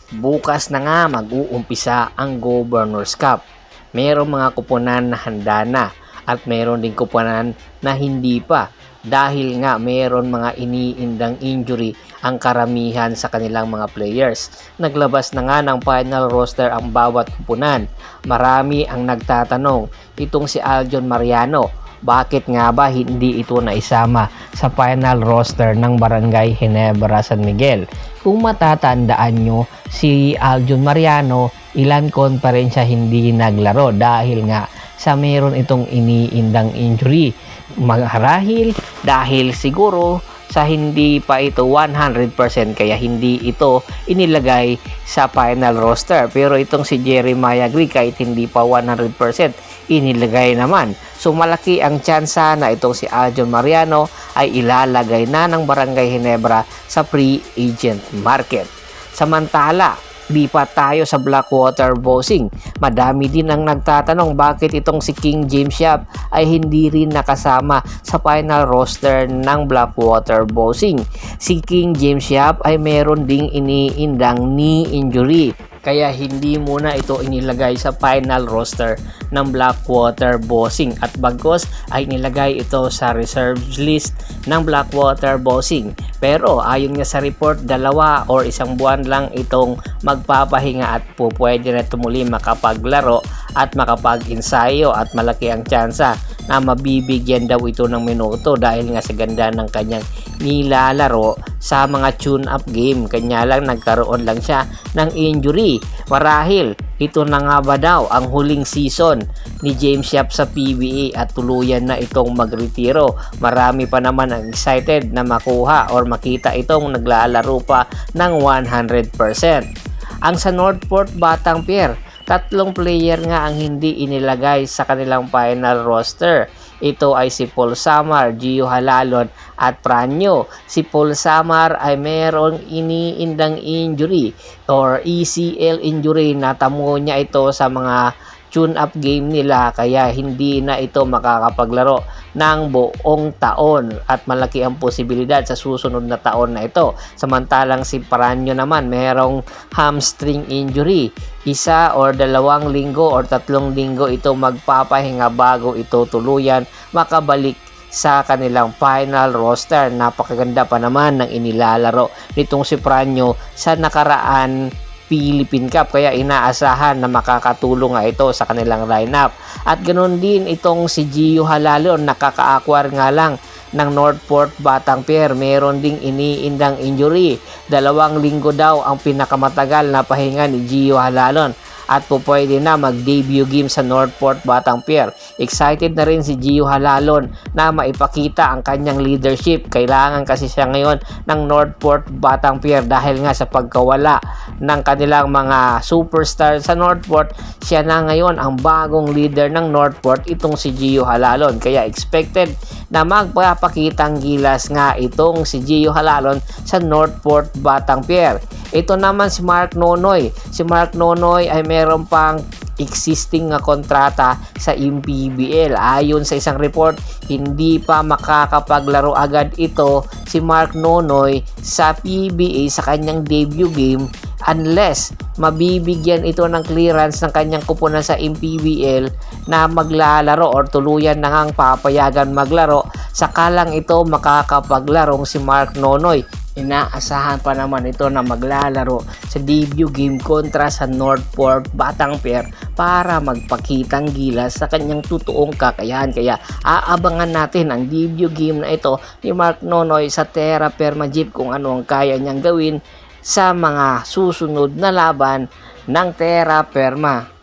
Bukas na nga mag-uumpisa ang Governors Cup. Merong mga kuponan na handa na at meron din kuponan na hindi pa dahil nga meron mga iniindang injury ang karamihan sa kanilang mga players. Naglabas na nga ng final roster ang bawat kuponan. Marami ang nagtatanong, itong si Aljon Mariano, bakit nga ba hindi ito naisama sa final roster ng Barangay Ginebra San Miguel? Kung matatandaan nyo, si Aljon Mariano, ilan konferensya hindi naglaro dahil nga sa meron itong iniindang injury. Marahil dahil siguro sa hindi pa ito 100% kaya hindi ito inilagay sa final roster. Pero itong si Jeremiah Gree kahit hindi pa 100% inilagay naman. So malaki ang tsansa na itong si Aljon Mariano ay ilalagay na ng Barangay Ginebra sa free agent market. Samantala, lipat tayo sa Blackwater Bossing. Madami din ang nagtatanong bakit itong si King James Yap ay hindi rin nakasama sa final roster ng Blackwater Bossing. Si King James Yap ay meron ding iniindang knee injury. Kaya hindi muna ito inilagay sa final roster ng Blackwater Bossing at bagkos ay nilagay ito sa reserves list ng Blackwater Bossing. Pero ayon nga sa report, 2 or 1 buwan lang itong magpapahinga at pwede na muli makapaglaro at makapag-ensayo at malaki ang tsansa na mabibigyan daw ito ng minuto dahil nga sa ganda ng kanyang nilalaro sa mga tune-up game. Kanya lang nagkaroon lang siya ng injury. Marahil ito na nga ba daw ang huling season ni James Yap sa PBA at tuluyan na itong magretiro. Marami pa naman ang excited na makuha or makita itong naglalaro pa ng 100%. Ang sa Northport Batang Pier, 3 player nga ang hindi inilagay sa kanilang final roster. Ito ay si Paul Samar, Gio Halalon at Pranyo. Si Paul Samar ay merong iniindang injury or ECL injury. Natamo niya ito sa mga tune-up game nila kaya hindi na ito makakapaglaro ng buong taon at malaki ang posibilidad sa susunod na taon na ito. Samantalang si Pranyo naman merong hamstring injury. 1 or 2 linggo or 3 linggo ito magpapahinga bago ito tuluyan makabalik sa kanilang final roster. Napakaganda pa naman ng inilalaro nitong si Pranyo sa nakaraan Philippine Cup kaya inaasahan na makakatulong nga ito sa kanilang lineup. At ganoon din itong si Gio Halalon, nakaka-acquire nga lang ng Northport Batang Pier, meron ding iniindang injury. 2 linggo daw ang pinakamatagal na pahinga ni Gio Halalon at pwede na mag-debut game sa Northport Batang Pier. Excited na rin si Gio Halalon na maipakita ang kanyang leadership. Kailangan kasi siya ngayon ng Northport Batang Pier dahil nga sa pagkawala ng kanilang mga superstar sa Northport. Siya na ngayon ang bagong leader ng Northport, itong si Gio Halalon. Kaya expected na magpapakitang gilas nga itong si Gio Halalon sa Northport Batang Pier. Ito naman si Mark Nonoy. Si Mark Nonoy ay meron pang existing na kontrata sa MPBL. Ayon sa isang report, hindi pa makakapaglaro agad ito si Mark Nonoy sa PBA sa kanyang debut game unless mabibigyan ito ng clearance ng kanyang kupunan sa MPBL na maglalaro or tuluyan na ngang papayagan maglaro. Saka lang ito makakapaglarong si Mark Nonoy. Inaasahan pa naman ito na maglalaro sa debut game kontra sa Northport Batang Pier para magpakitang gilas sa kanyang totoong kakayahan. Kaya aabangan natin ang debut game na ito ni Mark Nonoy sa Terra Firma Jeep kung ano ang kaya niyang gawin sa mga susunod na laban ng Terra Firma.